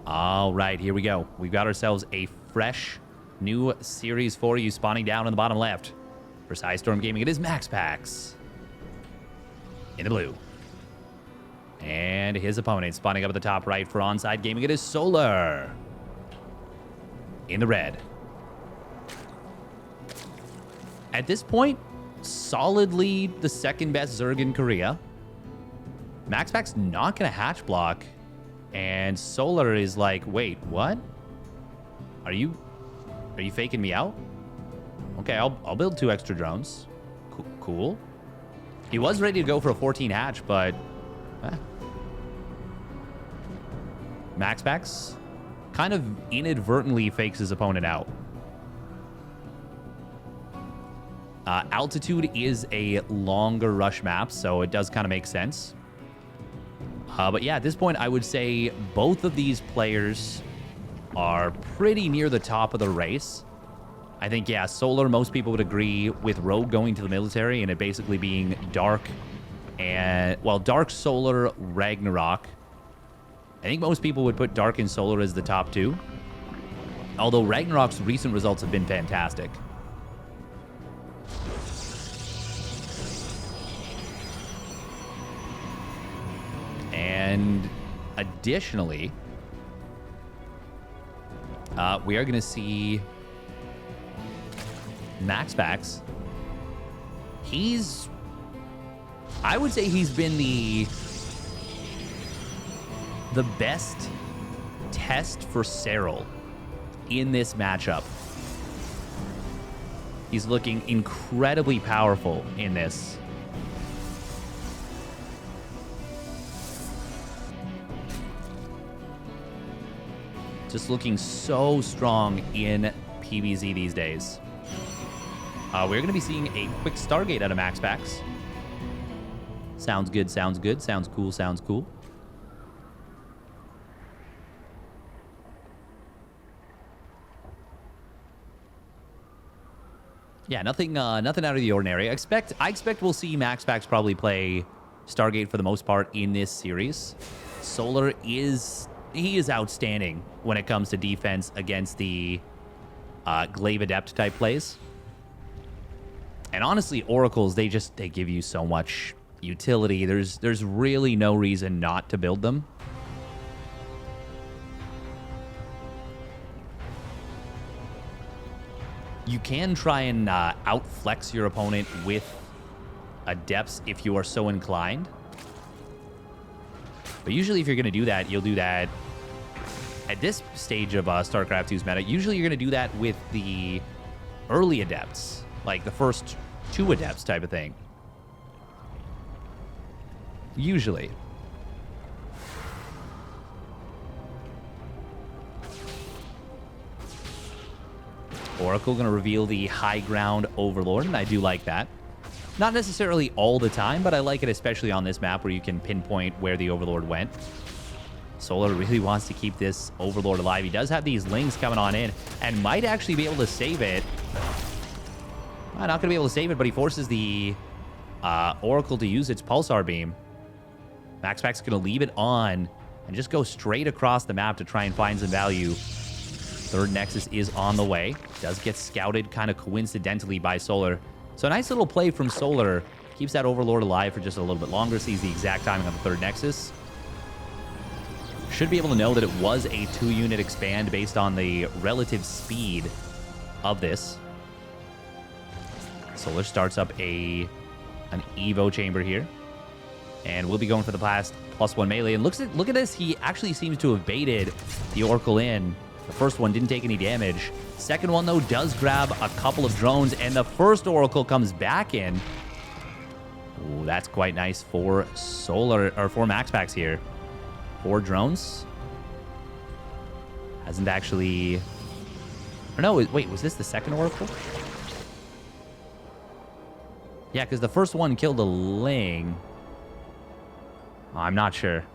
All right, here we go. We've got ourselves a fresh new series for you spawning down in the bottom left. For Storm Gaming, it is MaxPax's in the blue. And his opponent spawning up at the top right for Onside Gaming, it is Solar in the red. At this point, solidly the second best Zerg in Korea. MaxPax's not going to hatch block. And Solar is like, wait, what? Are you faking me out? Okay, I'll build 2 extra drones. Cool. He was ready to go for a 14 hatch, but MaxPax's kind of inadvertently fakes his opponent out. Altitude is a longer rush map, so it does kind of make sense. But yeah, at this point, I would say both of these players are pretty near the top of the race. I think, yeah, Solar, most people would agree with Rogue going to the military and it basically being Dark and, well, Dark, Solar, Ragnarok. I think most people would put Dark and Solar as the top 2. Although Ragnarok's recent results have been fantastic. And additionally, we are going to see MaxPax's. I would say he's been the best test for Serral in this matchup. He's looking incredibly powerful in this. Just looking so strong in PvZ these days. We're going to be seeing a quick Stargate out of MaxPax's. Sounds good, sounds good. Sounds cool, sounds cool. Yeah, nothing out of the ordinary. I expect we'll see MaxPax's probably play Stargate for the most part in this series. Solar is outstanding when it comes to defense against the Glaive Adept type plays. And honestly, Oracles, they give you so much utility. There's really no reason not to build them. You can try and outflex your opponent with Adepts if you are so inclined. But usually if you're going to do that, you'll do that at this stage of StarCraft 2's meta. Usually you're going to do that with the early Adepts, like the first 2 Adepts type of thing. Usually. Oracle going to reveal the high ground Overlord, and I do like that. Not necessarily all the time, but I like it especially on this map where you can pinpoint where the Overlord went. Solar really wants to keep this Overlord alive. He does have these Lings coming on in and might actually be able to save it. Not going to be able to save it, but he forces the Oracle to use its Pulsar Beam. MaxPax's going to leave it on and just go straight across the map to try and find some value. Third Nexus is on the way. Does get scouted kind of coincidentally by Solar. So a nice little play from Solar. Keeps that Overlord alive for just a little bit longer. Sees the exact timing on the third Nexus. Should be able to know that it was a 2-unit expand based on the relative speed of this. Solar starts up an Evo chamber here. And we'll be going for the +1 melee. And look at this. He actually seems to have baited the Oracle in. The first one didn't take any damage. Second one, though, does grab a couple of drones. And the first Oracle comes back in. Ooh, that's quite nice for Solar, or for MaxPax's here. 4 drones. Hasn't actually... Or no, wait, was this the second Oracle? Yeah, because the first one killed a Ling. Oh, I'm not sure.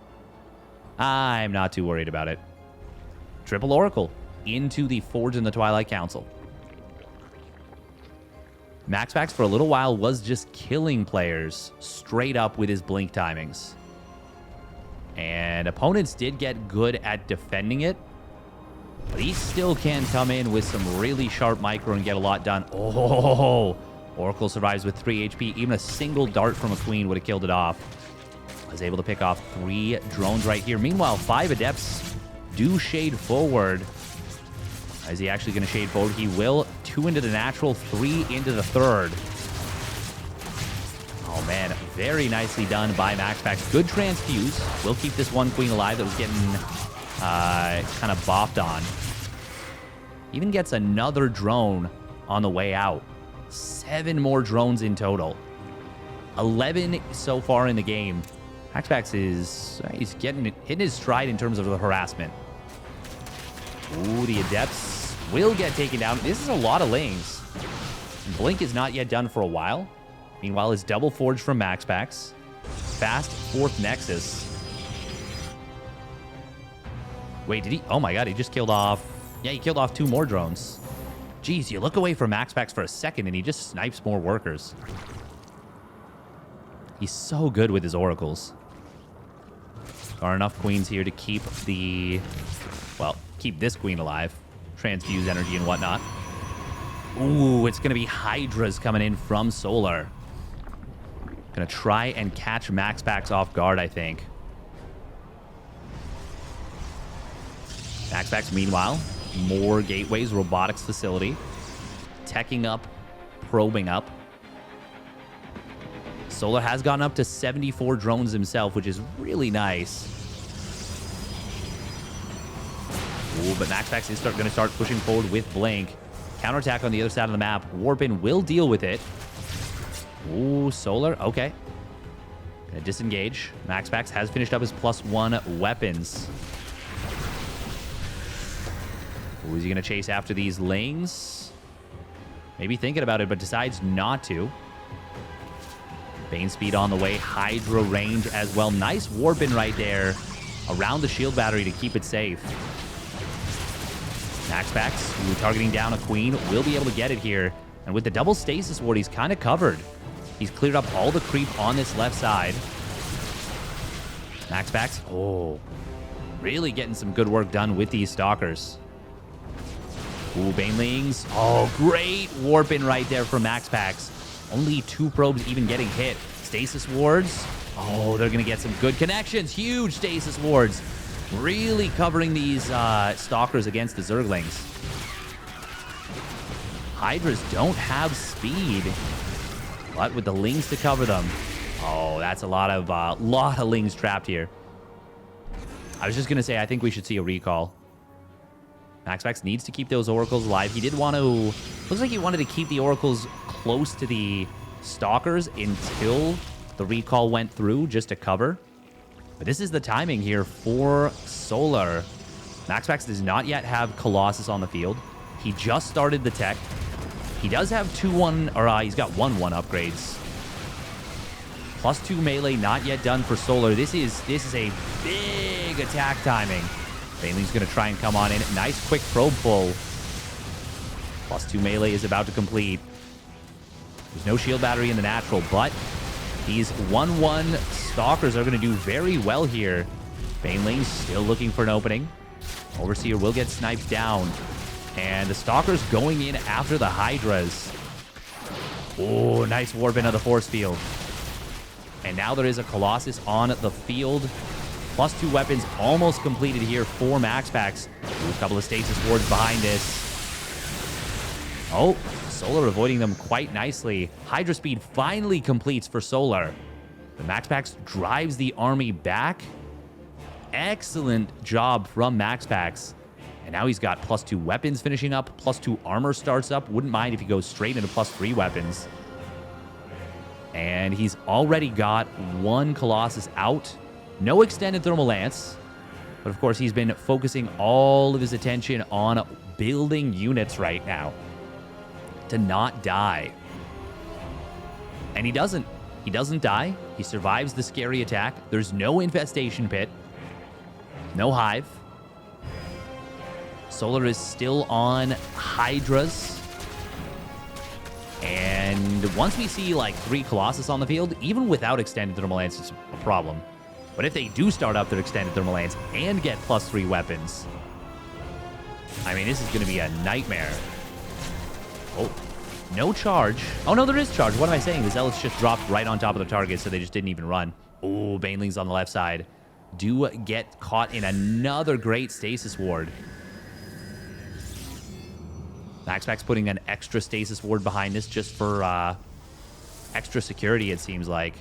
I'm not too worried about it. Triple Oracle into the Forge in the Twilight Council. MaxPax's for a little while was just killing players straight up with his blink timings. And opponents did get good at defending it. But he still can come in with some really sharp micro and get a lot done. Oh, Oracle survives with 3 HP. Even a single dart from a queen would have killed it off. Was able to pick off 3 drones right here. Meanwhile, 5 adepts do shade forward. Is he actually going to shade forward? He will. 2 into the natural, 3 into the third. Oh, man. Very nicely done by MaxPax. Good transfuse. Will keep this one queen alive that was getting kind of bopped on. Even gets another drone on the way out. 7 more drones in total. 11 so far in the game. MaxPax is he's hitting his stride in terms of the harassment. Ooh, the adepts will get taken down. This is a lot of lings. Blink is not yet done for a while. Meanwhile, it's double forge from MaxPax. Fast 4th Nexus. Wait, did he? Oh my god, he just killed off. Yeah, he killed off 2 more drones. Jeez, you look away from MaxPax for a second and he just snipes more workers. He's so good with his oracles. Are enough queens here to keep keep this queen alive. Transfuse energy and whatnot. Ooh, it's going to be Hydras coming in from Solar. Going to try and catch MaxPax off guard, I think. MaxPax, meanwhile, more gateways, robotics facility. Teching up, probing up. Solar has gone up to 74 drones himself, which is really nice. Ooh, but MaxPax is going to start pushing forward with Blink. Counterattack on the other side of the map. Warpin will deal with it. Ooh, Solar. Okay. Gonna disengage. MaxPax has finished up his +1 weapons. Ooh, is he going to chase after these lings? Maybe thinking about it, but decides not to. Bane speed on the way. Hydra range as well. Nice warping right there around the shield battery to keep it safe. MaxPax, targeting down a queen, will be able to get it here. And with the double stasis ward, he's kind of covered. He's cleared up all the creep on this left side. MaxPax, oh, really getting some good work done with these stalkers. Ooh, Banelings. Oh, great warping right there for MaxPax. Only 2 probes even getting hit. Stasis wards. Oh, they're going to get some good connections. Huge stasis wards. Really covering these stalkers against the Zerglings. Hydras don't have speed, but with the lings to cover them. Oh, that's a lot of lings trapped here. I was just going to say, I think we should see a recall. MaxPax needs to keep those oracles alive. He did want to... Looks like he wanted to keep the oracles close to the stalkers until the recall went through, just to cover. But this is the timing here for Solar. MaxPax does not yet have Colossus on the field. He just started the tech. He does have he's got 1-1 upgrades. +2 melee, not yet done for Solar. This is a big attack timing. Baneling's going to try and come on in. Nice quick probe pull. +2 melee is about to complete. There's no shield battery in the natural, but these 1-1 stalkers are going to do very well here. Baneling still looking for an opening. Overseer will get sniped down. And the stalkers going in after the Hydras. Oh, nice warp into the force field. And now there is a Colossus on the field. +2 weapons almost completed here for MaxPax. Ooh, a couple of stasis wards behind this. Oh, Solar avoiding them quite nicely. Hydra speed finally completes for Solar. The MaxPax drives the army back. Excellent job from MaxPax. And now he's got +2 weapons finishing up. +2 armor starts up. Wouldn't mind if he goes straight into +3 weapons. And he's already got 1 Colossus out. No extended thermal lance. But of course, he's been focusing all of his attention on building units right now to not die. And he doesn't. He doesn't die. He survives the scary attack. There's no infestation pit. No hive. Solar is still on Hydras. And once we see like 3 Colossus on the field, even without extended thermal lance, it's a problem. But if they do start up their extended thermal lance and get +3 weapons, I mean, this is going to be a nightmare. Oh, no charge. Oh, no, there is charge. What am I saying? The Zealots just dropped right on top of the target, so they just didn't even run. Oh, Banelings on the left side do get caught in another great stasis ward. MaxPax putting an extra stasis ward behind this just for extra security, it seems like.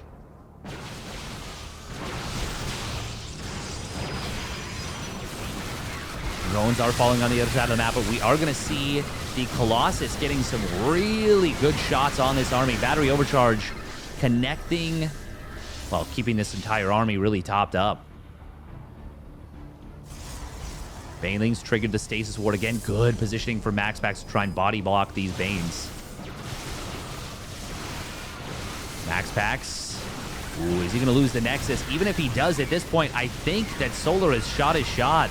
Drones are falling on the other side of the map, but we are going to see the Colossus getting some really good shots on this army. Battery overcharge connecting, well, keeping this entire army really topped up. Banelings triggered the stasis ward again. Good positioning for MaxPax to try and body block these Banes. MaxPax. Ooh, is he going to lose the Nexus? Even if he does at this point, I think that Solar has shot his shot.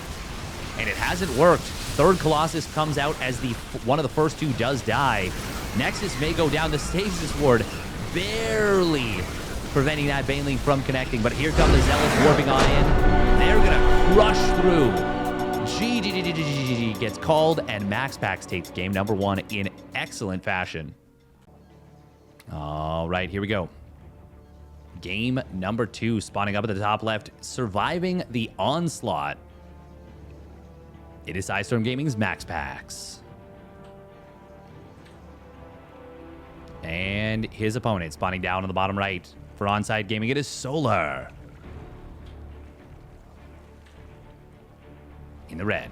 And it hasn't worked. Third Colossus comes out as the one of the first two does die. Nexus may go down. The stasis ward barely preventing that Baneling from connecting. But here come the Zealots warping on in. They're going to crush through. GG gets called, and MaxPax takes game number 1 in excellent fashion. All right, here we go. Game number 2, spawning up at the top left, surviving the Onslaught. It is Sidestorm Gaming's MaxPax. And his opponent spawning down on the bottom right. For Onside Gaming, it is Solar. In the red.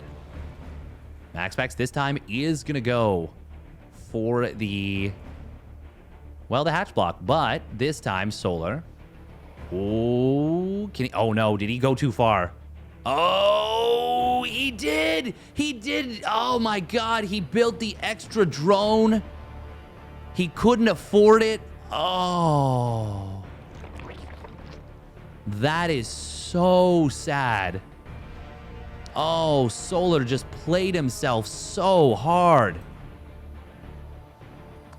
MaxPax this time is going to go for the, well, the hatch block. But this time, Solar. Oh, can he? Oh, no. Did he go too far? Oh, he did. He did. Oh, my God. He built the extra drone. He couldn't afford it. Oh. That is so sad. Oh, Solar just played himself so hard.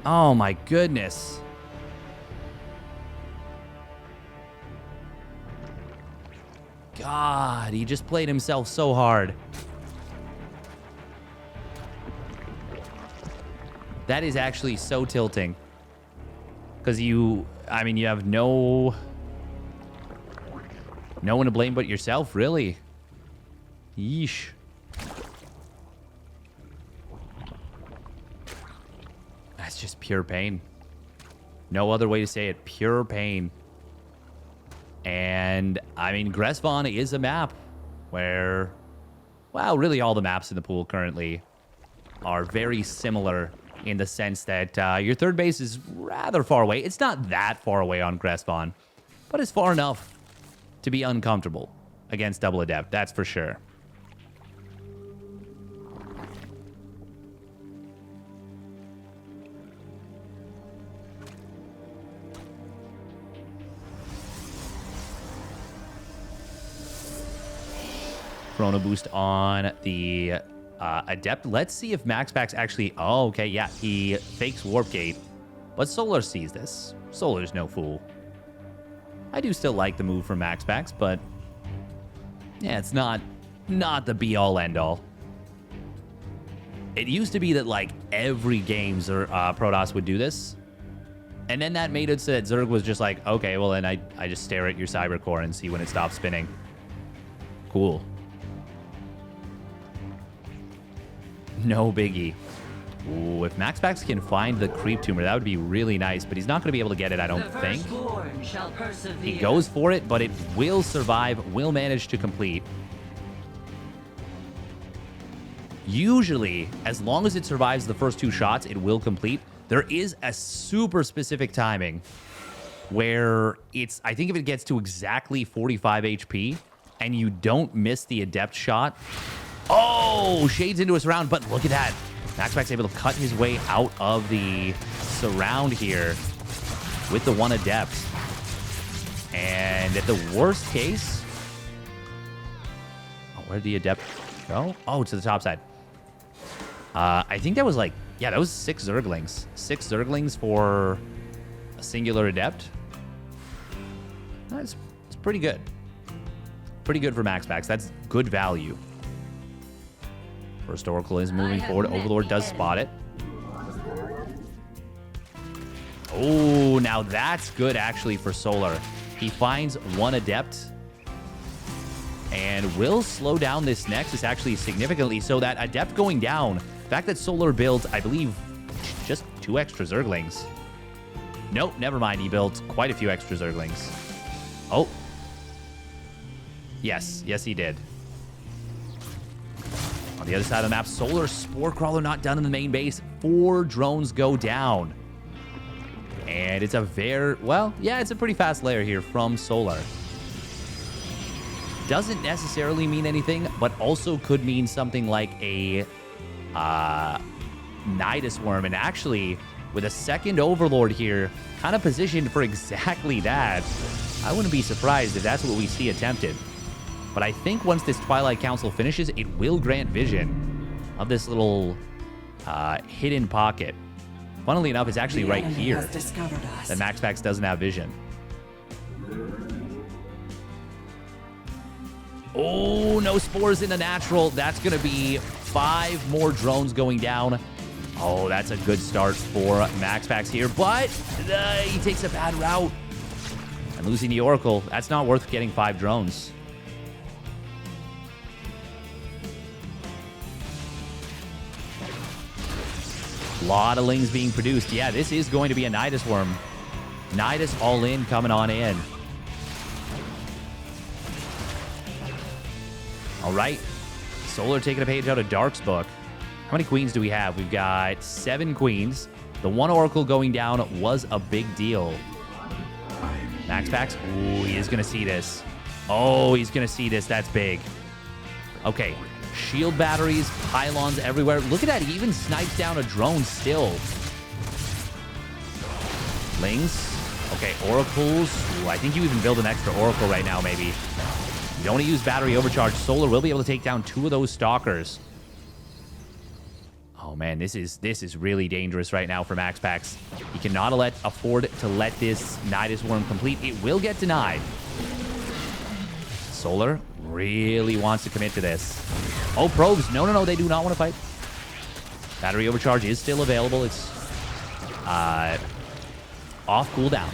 Oh, my goodness. God, he just played himself so hard. That is actually so tilting. Because you have no one to blame but yourself, really. Yeesh. That's just pure pain. No other way to say it. Pure pain. And, I mean, Gressvon is a map where, well, really all the maps in the pool currently are very similar in the sense that your third base is rather far away. It's not that far away on Gressvon, but it's far enough to be uncomfortable against Double Adept, that's for sure. Chrono boost on the Adept. Let's see if MaxPax actually... Oh, okay, yeah. He fakes Warp Gate. But Solar sees this. Solar's no fool. I do still like the move from MaxPax, but... yeah, it's not the be-all, end-all. It used to be that, like, every game Protoss would do this. And then that made it so that Zerg was just like, okay, well, then I just stare at your Cyber Core and see when it stops spinning. Cool. No biggie. Ooh, if MaxPax can find the Creep Tumor, that would be really nice, but he's not going to be able to get it, I don't think. He goes for it, but it will survive, will manage to complete. Usually, as long as it survives the first 2 shots, it will complete. There is a super specific timing where it's, I think if it gets to exactly 45 HP and you don't miss the Adept shot, oh, shades into a surround, but look at that. MaxPax able to cut his way out of the surround here with the 1 Adept. And at the worst case... oh, where'd the Adept go? Oh, to the top side. I think that was like... yeah, that was 6 Zerglings. 6 Zerglings for a singular Adept. It's pretty good. Pretty good for MaxPax. That's good value. First Oracle is moving forward. Overlord does spot it. Oh, now that's good actually for Solar. He finds one Adept and will slow down this Nexus actually significantly. So that Adept going down, the fact that Solar builds, I believe, just 2 extra Zerglings. Nope, never mind. He built quite a few extra Zerglings. Oh. Yes, he did. On the other side of the map, Solar Spore Crawler not done in the main base. 4 drones go down. And it's a very, well, yeah, it's a pretty fast layer here from Solar. Doesn't necessarily mean anything, but also could mean something like a Nidus Worm. And actually, with a second Overlord here, kind of positioned for exactly that, I wouldn't be surprised if that's what we see attempted. But I think once this Twilight Council finishes, it will grant vision of this little hidden pocket. Funnily enough, it's actually right here that MaxPax doesn't have vision. Oh, no spores in the natural. That's going to be 5 more drones going down. Oh, that's a good start for MaxPax here, but he takes a bad route. And losing the Oracle, that's not worth getting 5 drones. A lot of Lings being produced. Yeah, this is going to be a Nidus Worm. Nidus all in coming on in. All right. Solar taking a page out of Dark's book. How many queens do we have? We've got 7 queens. The 1 Oracle going down was a big deal. MaxPax. Ooh, he is going to see this. Oh, he's going to see this. That's big. Okay. Shield batteries, pylons everywhere. Look at that. He even snipes down a drone still. Lings. Okay, Oracles. Ooh, I think you even build an extra Oracle right now, maybe. You don't want to use battery overcharge. Solar will be able to take down 2 of those Stalkers. Oh, man, this is really dangerous right now for MaxPax. He cannot afford to let this Nidus Worm complete. It will get denied. Solar really wants to commit to this. Oh, probes. No, they do not want to fight. Battery overcharge is still available. It's off cooldown.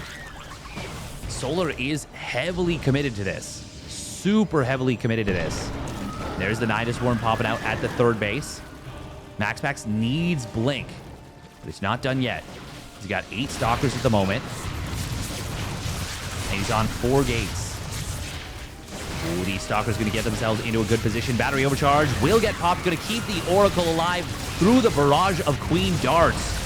Solar is heavily committed to this. Super heavily committed to this. There's the Nidus Worm popping out at the 3rd base. MaxPax needs Blink, but it's not done yet. He's got 8 Stalkers at the moment. And he's on 4 gates. Ooh, these Stalkers going to get themselves into a good position. Battery overcharge will get popped. Going to keep the Oracle alive through the barrage of Queen Darts.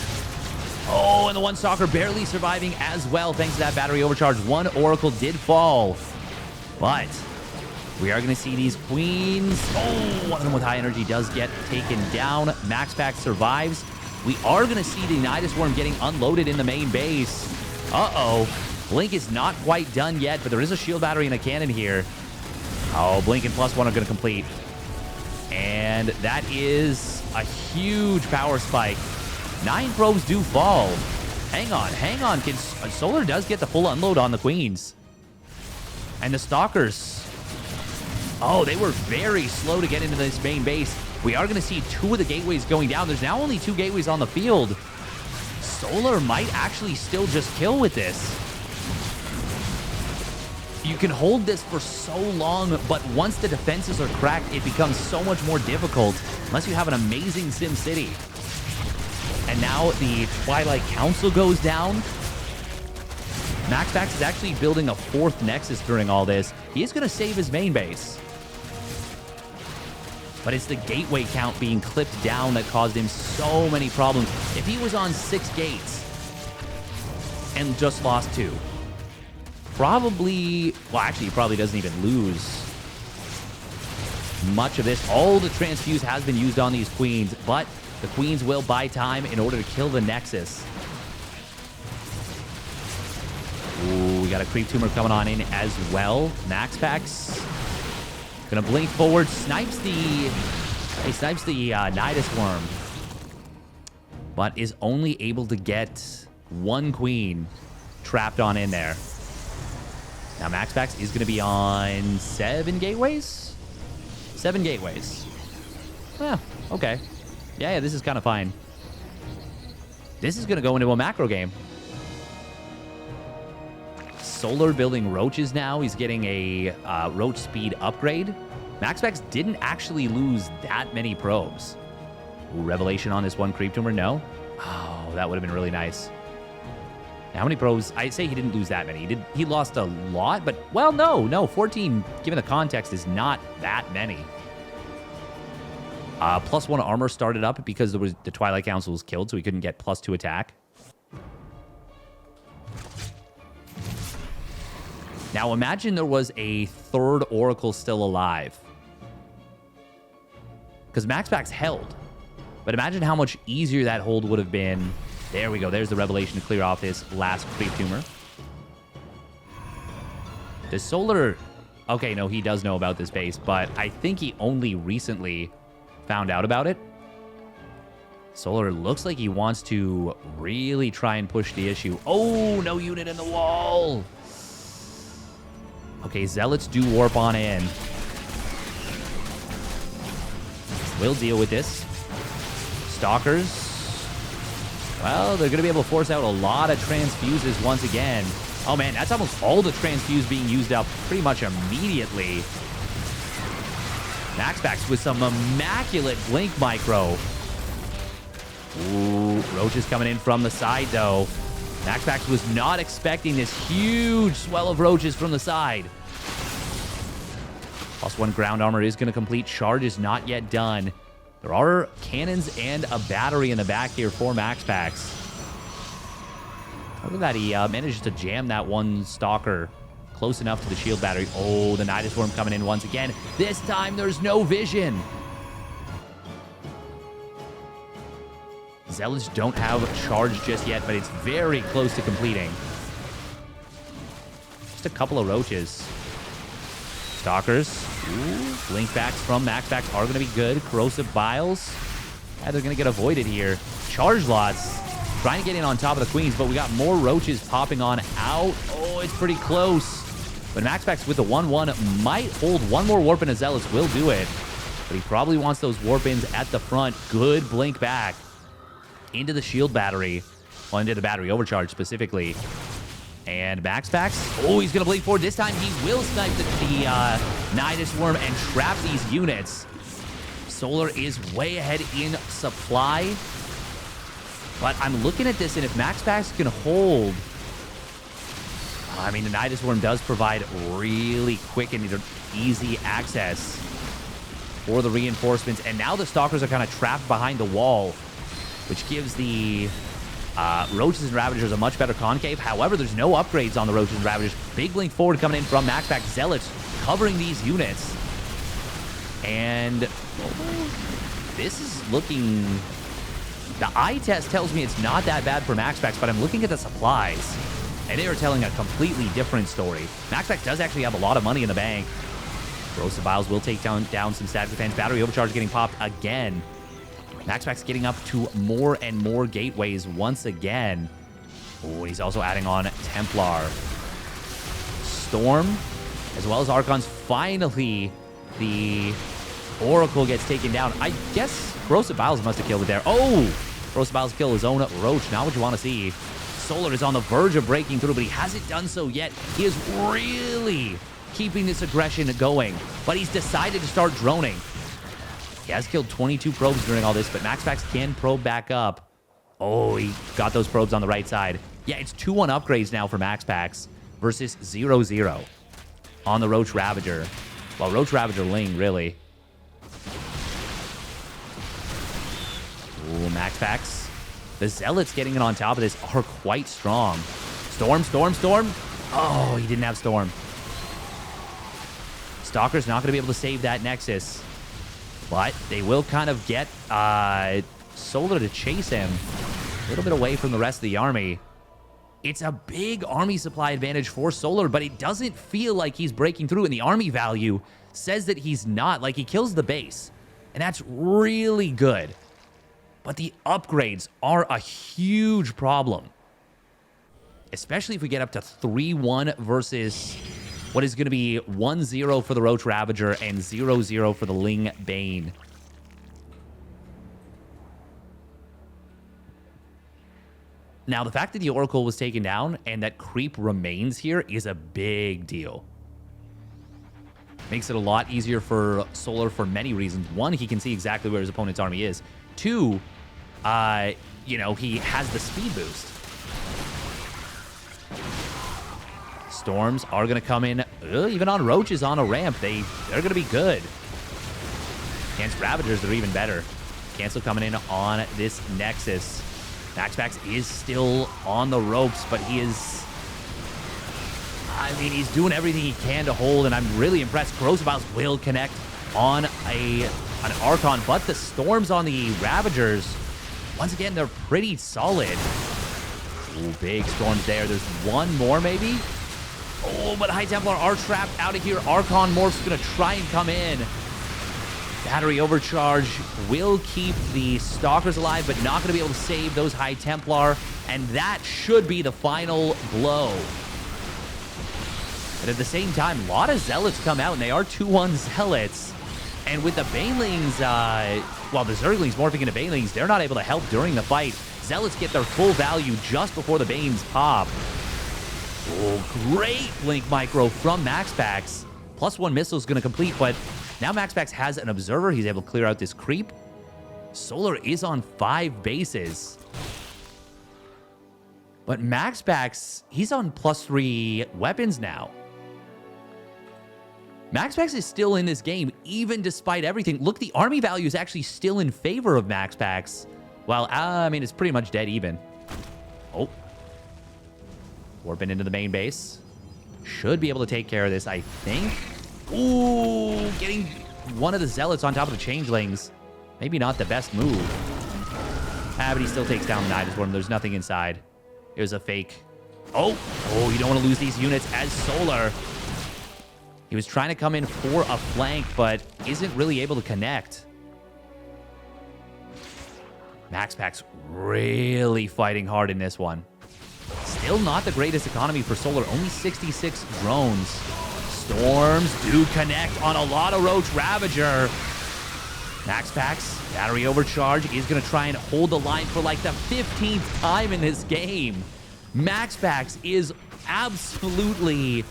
Oh, and the 1 Stalker barely surviving as well thanks to that battery overcharge. 1 Oracle did fall. But we are going to see these Queens. Oh, one of them with high energy does get taken down. MaxPax survives. We are going to see the Nidus Worm getting unloaded in the main base. Uh-oh. Blink is not quite done yet, but there is a shield battery and a cannon here. Oh, Blink and +1 are going to complete. And that is a huge power spike. 9 probes do fall. Hang on. Solar does get the full unload on the Queens. And the Stalkers. Oh, they were very slow to get into this main base. We are going to see 2 of the gateways going down. There's now only 2 gateways on the field. Solar might actually still just kill with this. You can hold this for so long, but once the defenses are cracked, it becomes so much more difficult unless you have an amazing Sim City. And now the Twilight Council goes down. MaxPax is actually building a 4th Nexus during all this. He is going to save his main base. But it's the gateway count being clipped down that caused him so many problems. If he was on 6 gates and just lost 2, probably, well, actually, he probably doesn't even lose much of this. All the transfuse has been used on these Queens, but the Queens will buy time in order to kill the Nexus. Ooh, we got a Creep Tumor coming on in as well. MaxPax gonna blink forward, snipes the Nidus Worm, but is only able to get 1 Queen trapped on in there. Now, MaxPax is going to be on 7 gateways? 7 gateways. Okay. Yeah, this is kind of fine. This is going to go into a macro game. Solar building roaches now. He's getting a roach speed upgrade. MaxPax didn't actually lose that many probes. Ooh, revelation on this one creep tumor? No. Oh, that would have been really nice. Now, how many probes? I'd say he didn't lose that many. He lost a lot, but, well, no. 14, given the context, is not that many. +1 armor started up because the Twilight Council was killed, so he couldn't get +2 attack. Now, imagine there was a third Oracle still alive. Because MaxPax held. But imagine how much easier that hold would have been. There we go. There's the revelation to clear off his last creep tumor. Does Solar... Okay, no, he does know about this base, but I think he only recently found out about it. Solar looks like he wants to really try and push the issue. Oh, no unit in the wall. Okay, Zealots do warp on in. We'll deal with this. Stalkers. Well, they're going to be able to force out a lot of transfuses once again. Oh, man, that's almost all the transfuse being used up pretty much immediately. MaxPax with some immaculate blink micro. Ooh, roaches coming in from the side, though. MaxPax was not expecting this huge swell of roaches from the side. +1 ground armor is going to complete. Charge is not yet done. There are cannons and a battery in the back here for MaxPax. Look at that. He manages to jam that one Stalker close enough to the shield battery. Oh, the Nidus Worm coming in once again. This time, there's no vision. Zealots don't have charge just yet, but it's very close to completing. Just a couple of roaches. Stalkers. Ooh, blink backs from MaxPax are going to be good. Corrosive Biles. Yeah, they're going to get avoided here. Charge lots. Trying to get in on top of the queens, but we got more roaches popping on out. Oh, it's pretty close. But MaxPax with the 1-1 might hold one more warp in. A Zealots will do it. But he probably wants those warp-ins at the front. Good blink back into the shield battery. Well, into the battery overcharge specifically. And MaxPax, oh, he's going to blink forward. This time he will snipe the Nidus Worm and trap these units. Solar is way ahead in supply. But I'm looking at this, and if MaxPax can hold... I mean, the Nidus Worm does provide really quick and easy access for the reinforcements. And now the Stalkers are kind of trapped behind the wall, which gives the Roaches and Ravagers a much better concave. However, there's no upgrades on the Roaches and Ravagers. Big blink forward coming in from MaxPax. Zealots covering these units. And this is looking... The eye test tells me it's not that bad for MaxPax, but I'm looking at the supplies, and they are telling a completely different story. MaxPax does actually have a lot of money in the bank. Corrosive Biles will take down some static defense. Battery overcharge getting popped again. MaxPax getting up to more and more gateways once again. Oh, he's also adding on Templar. Storm, as well as Archons. Finally, the Oracle gets taken down. I guess Corrosive Biles must have killed it there. Oh! Corrosive Biles kill his own Roach. Not what you want to see. Solar is on the verge of breaking through, but he hasn't done so yet. He is really keeping this aggression going, but he's decided to start droning. He has killed 22 probes during all this, but MaxPax can probe back up. Oh, he got those probes on the right side. Yeah, it's 2-1 upgrades now for MaxPax versus 0-0 on the Roach Ravager. Well, Roach Ravager Ling, really. Ooh, MaxPax. The Zealots getting in on top of this are quite strong. Storm, Storm, Storm. Oh, he didn't have Storm. Stalker's not going to be able to save that Nexus. But they will kind of get Solar to chase him a little bit away from the rest of the army. It's a big army supply advantage for Solar, but it doesn't feel like he's breaking through, and the army value says that he's not. Like, he kills the base, and that's really good. But the upgrades are a huge problem, especially if we get up to 3-1 versus what is going to be 1-0 for the Roach Ravager and 0-0 for the Ling Bane. Now, the fact that the Oracle was taken down and that creep remains here is a big deal. Makes it a lot easier for Solar for many reasons. One, he can see exactly where his opponent's army is. Two, you know, he has the speed boost. Storms are going to come in, even on Roaches on a ramp. They're going to be good. Against Ravagers, they're even better. Cancel coming in on this Nexus. MaxPax is still on the ropes, but he is... I mean, he's doing everything he can to hold, and I'm really impressed. Corrosive Vials will connect on an Archon, but the Storms on the Ravagers, once again, they're pretty solid. Ooh, big Storms there. There's one more, maybe? Oh, but High Templar are trapped out of here. Archon Morph's going to try and come in. Battery Overcharge will keep the Stalkers alive, but not going to be able to save those High Templar, and that should be the final blow. But at the same time, a lot of Zealots come out, and they are 2-1 Zealots. And with the Banelings, well, the Zerglings morphing into Banelings, they're not able to help during the fight. Zealots get their full value just before the Banes pop. Oh, great Blink Micro from MaxPax. +1 missile is going to complete, but now MaxPax has an Observer. He's able to clear out this creep. Solar is on 5 bases. But MaxPax, he's on +3 weapons now. MaxPax is still in this game, even despite everything. Look, the army value is actually still in favor of MaxPax. Well, I mean, it's pretty much dead even. Oh. Warping into the main base. Should be able to take care of this, I think. Ooh, getting one of the Zealots on top of the Changelings. Maybe not the best move. But he still takes down the Nidus Worm. There's nothing inside. It was a fake. Oh, you don't want to lose these units as Solar. He was trying to come in for a flank, but isn't really able to connect. MaxPax really fighting hard in this one. Still not the greatest economy for Solar. Only 66 drones. Storms do connect on a lot of Roach Ravager. MaxPax, battery overcharge, is going to try and hold the line for like the 15th time in this game. MaxPax is absolutely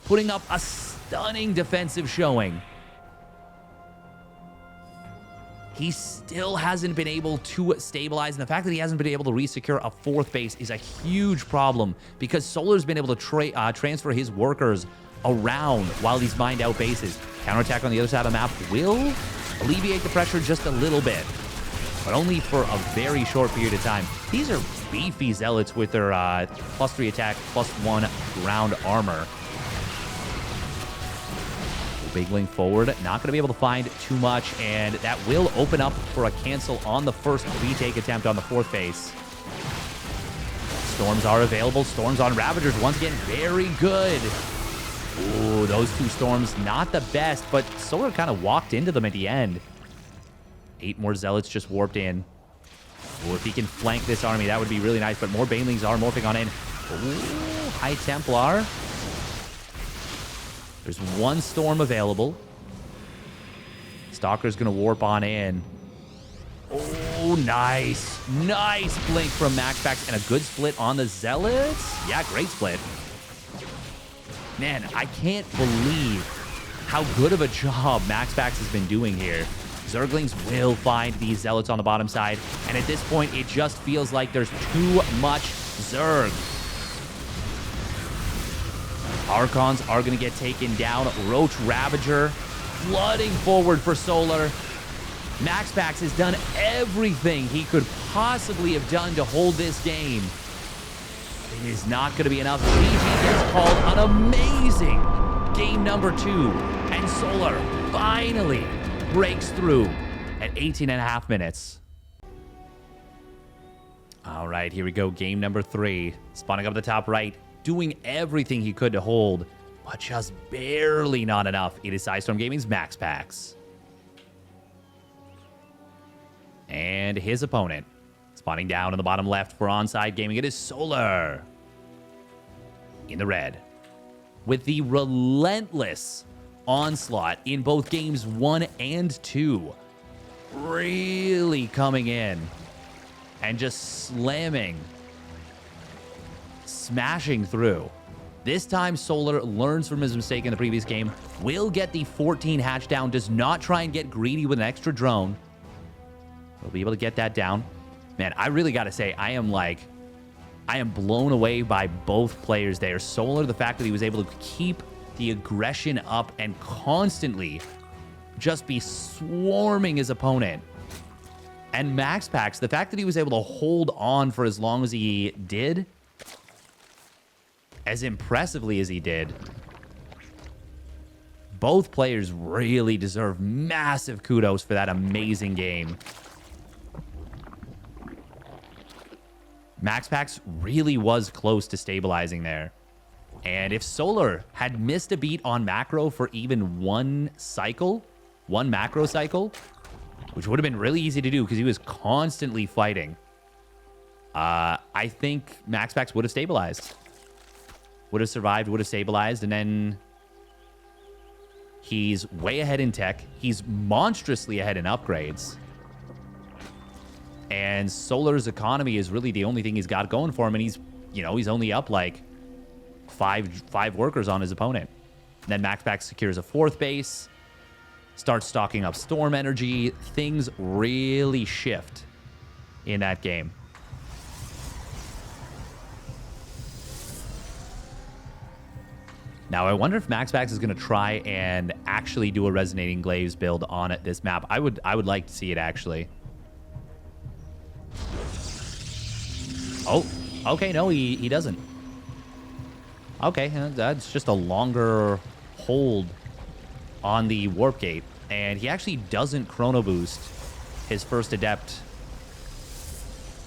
putting up a stunning defensive showing. He still hasn't been able to stabilize, and the fact that he hasn't been able to resecure a 4th base is a huge problem because Solar's been able to transfer his workers around while he's mined out bases. Counterattack on the other side of the map will alleviate the pressure just a little bit, but only for a very short period of time. These are beefy Zealots with their +3 attack, +1 ground armor. Big link forward, not going to be able to find too much, and that will open up for a cancel on the first retake attempt on the 4th base. Storms are available. Storms on Ravagers, once again, very good. Ooh, those 2 Storms, not the best, but Solar kind of walked into them at the end. 8 more Zealots just warped in. Ooh, if he can flank this army, that would be really nice, but more Banelings are morphing on in. Ooh, High Templar. There's 1 Storm available. Stalker's going to warp on in. Oh, nice. Nice blink from MaxPax and a good split on the Zealots. Yeah, great split. Man, I can't believe how good of a job MaxPax has been doing here. Zerglings will find these Zealots on the bottom side, and at this point, it just feels like there's too much Zerg. Archons are going to get taken down. Roach Ravager flooding forward for Solar. MaxPax has done everything he could possibly have done to hold this game. It is not going to be enough. GG gets called an amazing game number 2. And Solar finally breaks through at 18.5 minutes. All right, here we go. Game number 3. Spawning up the top right. Doing everything he could to hold, but just barely not enough. It is Sidestorm Gaming's MaxPax. And his opponent, spawning down in the bottom left for Onside Gaming, it is Solar. In the red. with the Relentless Onslaught in both games 1 and 2. Really coming in and just slamming, smashing through. This time, Solar learns from his mistake in the previous game, will get the 14 hatch down, does not try and get greedy with an extra drone. We'll be able to get that down. Man, I really got to say, I am blown away by both players there. Solar, the fact that he was able to keep the aggression up and constantly just be swarming his opponent. And MaxPax, the fact that he was able to hold on for as long as he did, as impressively as he did. Both players really deserve massive kudos for that amazing game. MaxPax really was close to stabilizing there. And if Solar had missed a beat on macro for even one macro cycle, which would have been really easy to do because he was constantly fighting, I think MaxPax would have stabilized. Would have survived, would have stabilized, and then he's way ahead in tech. He's monstrously ahead in upgrades. And Solar's economy is really the only thing he's got going for him, and he's only up like five workers on his opponent. And then MaxPax secures a 4th base, starts stocking up storm energy. Things really shift in that game. Now, I wonder if MaxPax is going to try and actually do a Resonating Glaives build on this map. I would like to see it, actually. Oh, okay, no, he doesn't. Okay, that's just a longer hold on the Warp Gate. And he actually doesn't Chrono Boost his first Adept.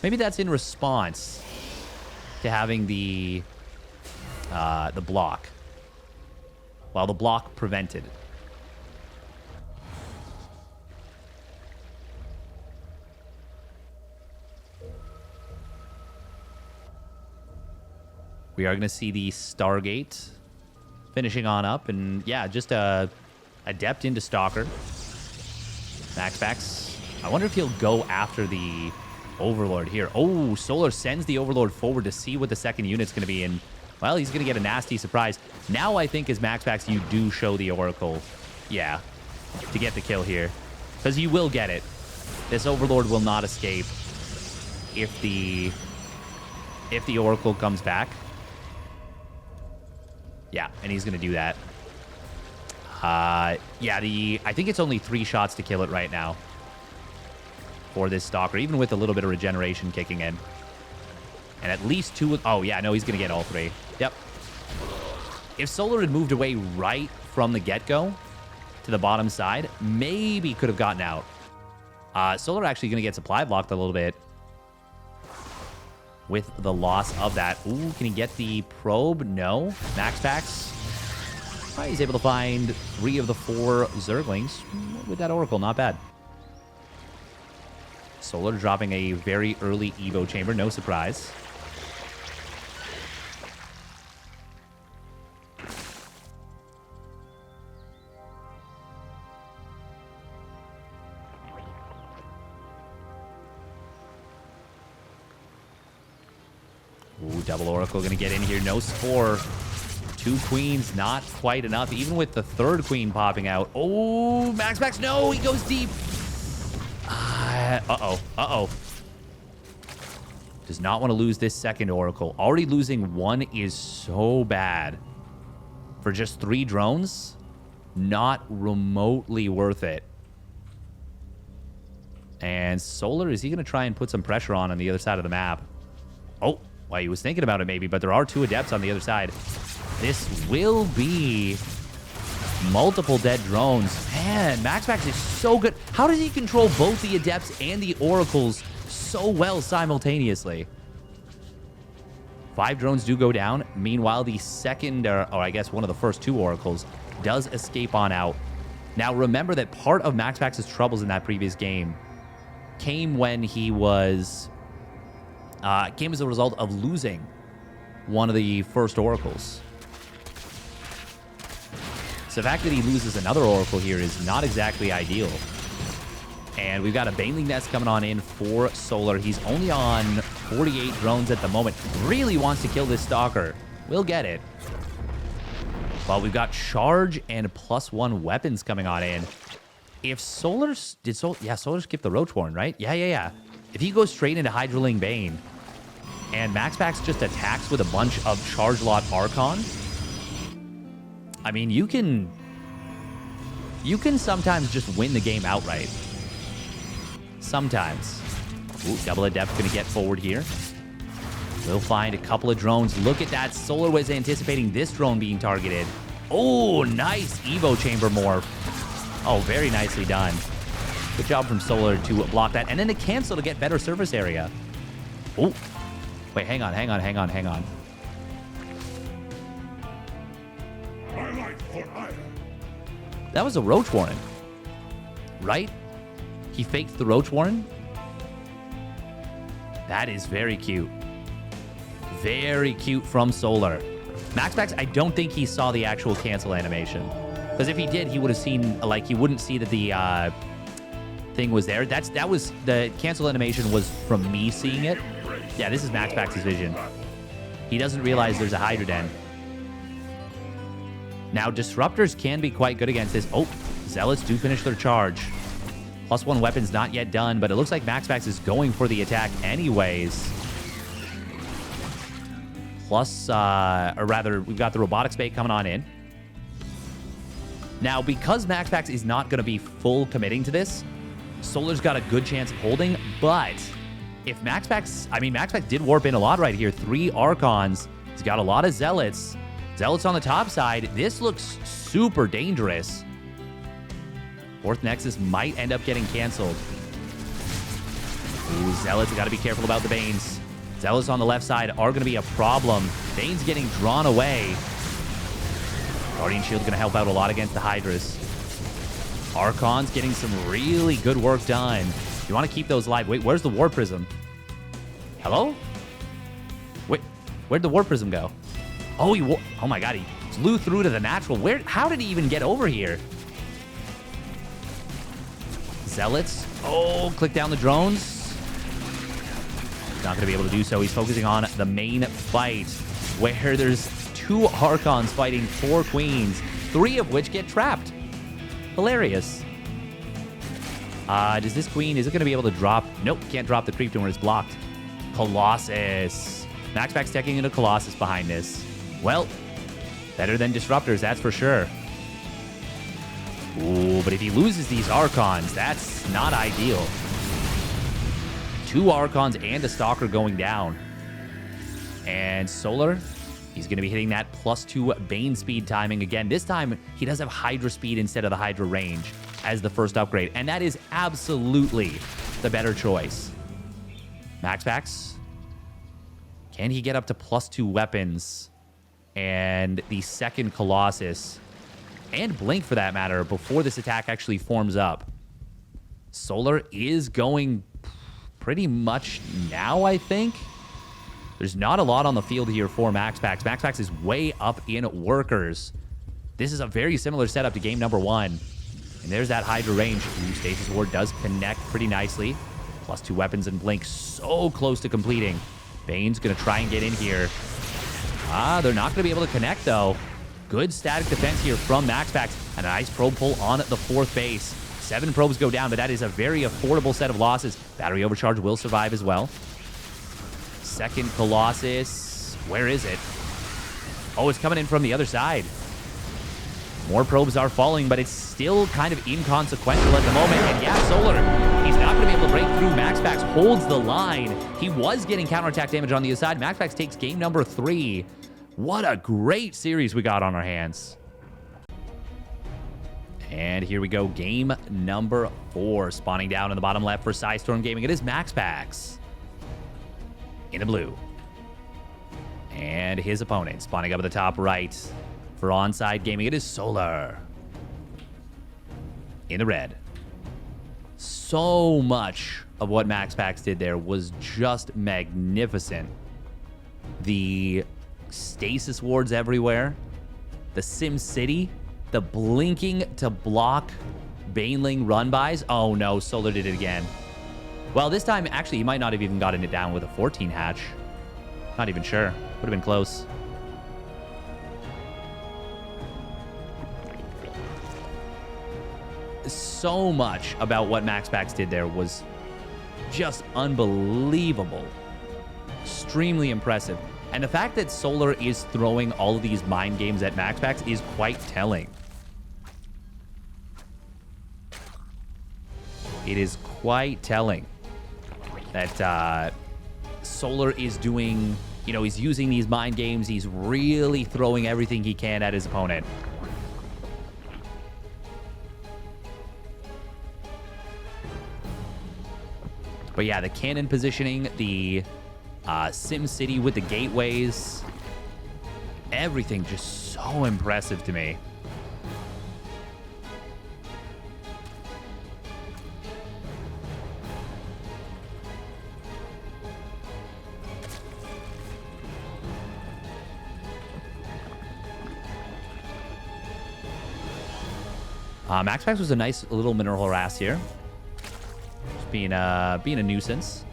Maybe that's in response to having the block. While the block prevented. We are going to see the Stargate finishing on up. And yeah, just a Adept into Stalker. MaxPax. I wonder if he'll go after the Overlord here. Oh, Solar sends the Overlord forward to see what the second unit's going to be. And, well, he's going to get a nasty surprise. Now I think as MaxPax, you do show the Oracle. Yeah, to get the kill here. Because you will get it. This Overlord will not escape if the Oracle comes back. Yeah, and he's going to do that. Yeah, I think it's only 3 shots to kill it right now for this Stalker, even with a little bit of regeneration kicking in. And at least 2... Oh, yeah, no, he's going to get all 3. Yep. If Solar had moved away right from the get-go to the bottom side, maybe could have gotten out. Solar actually going to get supply blocked a little bit with the loss of that. Ooh, can he get the probe? No. MaxPax. He's able to find 3 of the 4 Zerglings with that Oracle. Not bad. Solar dropping a very early Evo chamber. No surprise. Ooh, double Oracle going to get in here. No Spore. 2 queens, not quite enough. Even with the 3rd queen popping out. Oh, MaxPax, no, he goes deep. Uh-oh. Does not want to lose this second Oracle. Already losing 1 is so bad. For just 3 drones, not remotely worth it. And Solar, is he going to try and put some pressure on the other side of the map? Oh, well, he was thinking about it maybe, but there are 2 Adepts on the other side. This will be multiple dead drones. Man, MaxPax is so good. How does he control both the Adepts and the Oracles so well simultaneously? 5 drones do go down. Meanwhile, the second, or I guess one of the first 2 Oracles, does escape on out. Now, remember that part of MaxPax's troubles in that previous game came when he was... came as a result of losing one of the first Oracles. So the fact that he loses another Oracle here is not exactly ideal. And we've got a Baneling Nest coming on in for Solar. He's only on 48 drones at the moment. Really wants to kill this Stalker. We'll get it. Well, we've got Charge and +1 weapons coming on in. If Solar's... Yeah, Solar skipped the Roachborn, right? Yeah. If he goes straight into Hydraling Bane, and MaxPax just attacks with a bunch of Charge Lot Archon, I mean, you can sometimes just win the game outright. Sometimes. Ooh, Double Adept going to get forward here. We'll find a couple of drones. Look at that. Solar was anticipating this drone being targeted. Oh, nice Evo Chamber Morph. Oh, very nicely done. Good job from Solar to block that. And then to cancel to get better surface area. Oh, wait, hang on. That was a Roach Warren, right? He faked the Roach Warren. That is very cute. Very cute from Solar. MaxPax, I don't think he saw the actual cancel animation. Because if he did, he would have seen, like, he wouldn't see that the thing was there. That was, the cancel animation was from me seeing it. Yeah, this is MaxPax's vision. He doesn't realize there's a Hydra Den. Now, Disruptors can be quite good against this. Oh, Zealots do finish their charge. +1 weapon's not yet done, but it looks like MaxPax is going for the attack anyways. Plus, or rather, we've got the Robotics Bait coming on in. Now, because MaxPax is not going to be full committing to this, Solar's got a good chance of holding, but if MaxPax did warp in a lot right here. 3 Archons. He's got a lot of Zealots. Zealots on the top side. This looks super dangerous. 4th Nexus might end up getting canceled. Ooh, Zealots, got to be careful about the Banes. Zealots on the left side are going to be a problem. Bane's getting drawn away. Guardian Shield's going to help out a lot against the Hydras. Archon's getting some really good work done. You want to keep those alive. Wait, where's the War Prism? Hello? Wait, where'd the War Prism go? Oh, oh my god, he flew through to the natural. How did he even get over here? Zealots. Oh, click down the drones. He's not going to be able to do so. He's focusing on the main fight, where there's 2 Archons fighting 4 Queens, 3 of which get trapped. Hilarious. Does this Queen, is it going to be able to drop? Nope, can't drop the Creep when it's blocked. Colossus. MaxPax teching into Colossus behind this. Well, better than Disruptors, that's for sure. Ooh, but if he loses these Archons, that's not ideal. 2 Archons and a Stalker going down. And Solar, he's going to be hitting that +2 Bane speed timing again. This time, he does have Hydra speed instead of the Hydra range as the first upgrade. And that is absolutely the better choice. MaxPax, can he get up to +2 weapons and the second Colossus, and Blink for that matter, before this attack actually forms up? Solar is going pretty much now, I think. There's not a lot on the field here for MaxPax. MaxPax is way up in workers. This is a very similar setup to game number 1. And there's that Hydra range. Ooh, Stasis Ward does connect pretty nicely. +2 weapons and Blink so close to completing. Bane's going to try and get in here. They're not going to be able to connect, though. Good static defense here from MaxPax. And a nice probe pull on the 4th base. 7 probes go down, but that is a very affordable set of losses. Battery Overcharge will survive as well. Second Colossus. Where is it? Oh, it's coming in from the other side. More probes are falling, but it's still kind of inconsequential at the moment. And yeah, Solar, he's not going to be able to break through. MaxPax holds the line. He was getting counterattack damage on the other side. MaxPax takes game number 3. What a great series we got on our hands. And here we go. Game number 4. Spawning down in the bottom left for Psystorm Gaming. It is MaxPax in the blue. And his opponent spawning up at the top right for Onside Gaming. It is Solar in the red. So much of what MaxPax did there was just magnificent. The stasis wards everywhere. The Sim City The blinking to block Baneling run-bys. Oh, no. Solar did it again. Well, this time, actually, he might not have even gotten it down with a 14 hatch. Not even sure. Would have been close. So much about what MaxPax did there was just unbelievable. Extremely impressive. And the fact that Solar is throwing all of these mind games at MaxPax is quite telling. It is quite telling that Solar is doing, you know, he's using these mind games. He's really throwing everything he can at his opponent. But yeah, the cannon positioning, the Sim City with the gateways, everything just so impressive to me. MaxPax was a nice little mineral harass here. Just being a nuisance.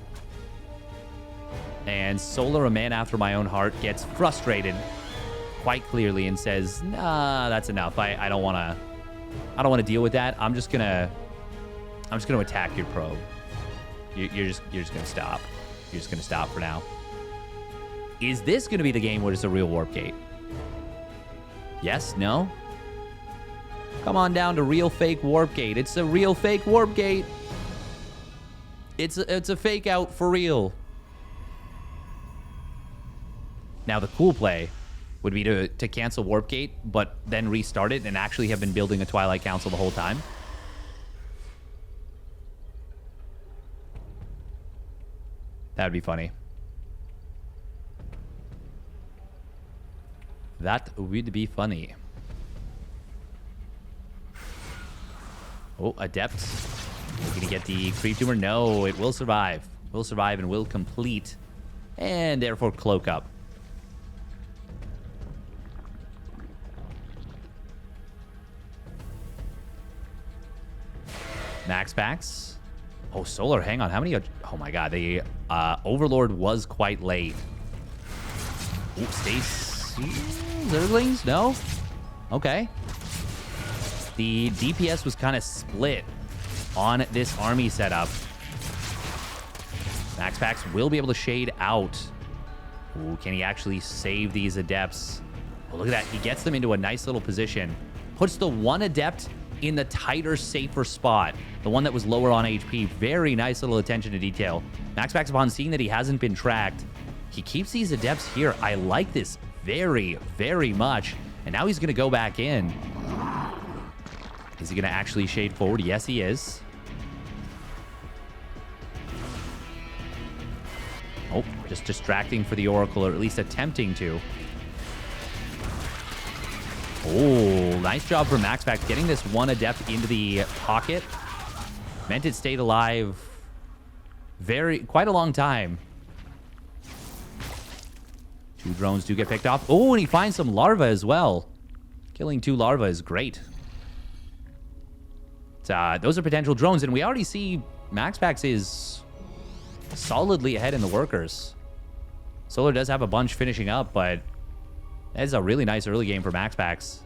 And Solar, a man after my own heart, gets frustrated quite clearly and says, "Nah, that's enough. I don't want to deal with that. I'm just gonna attack your probe. You're just gonna stop. You're just gonna stop for now." Is this gonna be the game where it's a real warp gate? Yes? No? Come on down to real fake warp gate. It's a real fake warp gate. It's a fake out for real. Now the cool play would be to cancel warp gate, but then restart it and actually have been building a Twilight Council the whole time. That would be funny. That would be funny. Oh, Adept. We're going to get the creep tumor. No, it will survive. Will survive and will complete. And therefore cloak up. MaxPax. Oh, Solar, hang on. How many? Oh my god, the Overlord was quite late. Ooh, Stace. Zerglings? No? Okay. The DPS was kind of split on this army setup. MaxPax will be able to shade out. Ooh, can he actually save these Adepts? Oh, look at that. He gets them into a nice little position. Puts the one Adept in the tighter, safer spot. The one that was lower on HP. Very nice little attention to detail. MaxPax, upon seeing that he hasn't been tracked, he keeps these Adepts here. I like this very, very much. And now he's going to go back in. Is he going to actually shade forward? Yes, he is. Oh, just distracting for the Oracle, or at least attempting to. Oh, nice job for MaxPax getting this one Adept into the pocket. Meant it stayed alive quite a long time. Two drones do get picked off. Oh, and he finds some larvae as well. Killing two larvae is great. Those are potential drones, and we already see MaxPax is solidly ahead in the workers. Solar does have a bunch finishing up, but that is a really nice early game for MaxPax.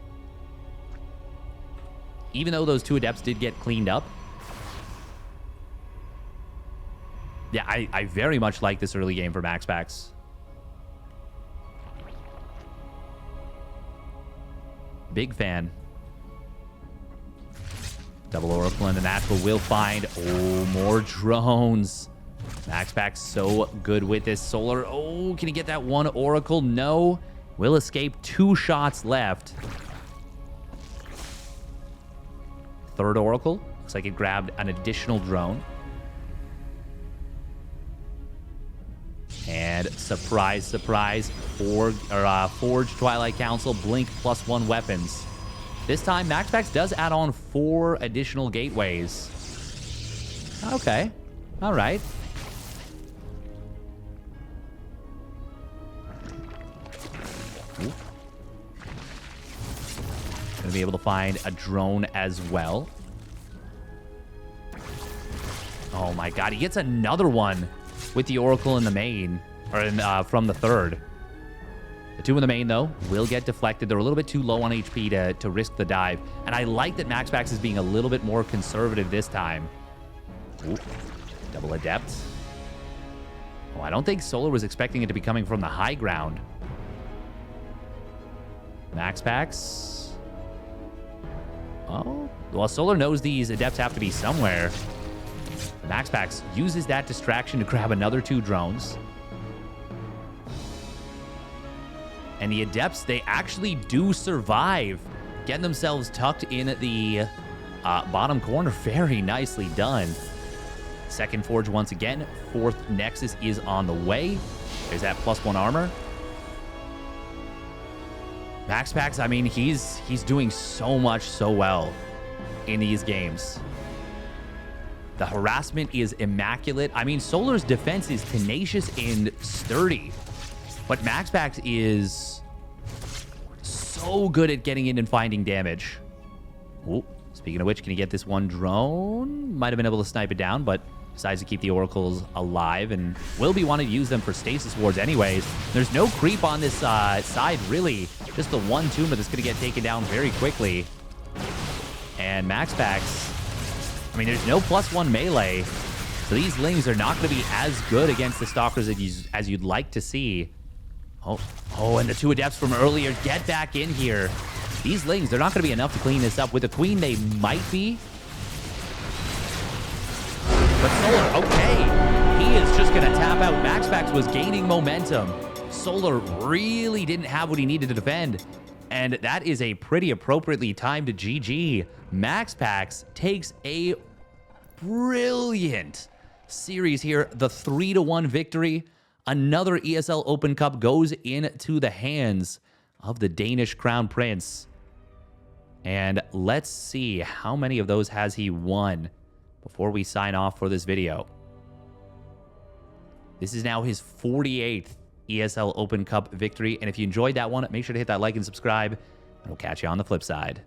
Even though those two Adepts did get cleaned up. Yeah, I very much like this early game for MaxPax. Big fan. Double Oracle and the Natural will find. Oh, more drones. MaxPax so good with this. Solar. Oh, can he get that one Oracle? No. Will escape. 2 shots left. Third Oracle. Looks like it grabbed an additional drone. And surprise, surprise. Forge Twilight Council. Blink +1 weapons. This time, MaxPax does add on 4 additional gateways. Okay. All right. Gonna be able to find a drone as well. Oh my god, he gets another one with the Oracle in the main, or from the third. The two in the main, though, will get deflected. They're a little bit too low on HP to risk the dive. And I like that MaxPax is being a little bit more conservative this time. Ooh, double adept. Oh, I don't think Solar was expecting it to be coming from the high ground. MaxPax. Oh, well, Solar knows these adepts have to be somewhere. MaxPax uses that distraction to grab another 2 drones. And the adepts, they actually do survive, getting themselves tucked in the bottom corner. Very nicely done. Second Forge once again. 4th Nexus is on the way. There's that +1 armor. MaxPax, I mean, he's doing so much so well in these games. The harassment is immaculate. I mean, Solar's defense is tenacious and sturdy. But MaxPax is so good at getting in and finding damage. Ooh, speaking of which, can you get this one drone? Might have been able to snipe it down, but decides to keep the Oracles alive and will be wanting to use them for stasis wards anyways. There's no creep on this side, really. Just the one tumor that's going to get taken down very quickly. And MaxPax, I mean, there's no +1 melee. So these Lings are not going to be as good against the Stalkers as you'd like to see. Oh, and the 2 adepts from earlier get back in here. These Lings, they're not going to be enough to clean this up. With the Queen, they might be. But Solar, okay. He is just going to tap out. MaxPax was gaining momentum. Solar really didn't have what he needed to defend. And that is a pretty appropriately timed GG. MaxPax takes a brilliant series here. The 3-1 victory. Another ESL Open Cup goes into the hands of the Danish Crown Prince. And let's see how many of those has he won before we sign off for this video. This is now his 48th ESL Open Cup victory. And if you enjoyed that one, make sure to hit that like and subscribe. And we'll catch you on the flip side.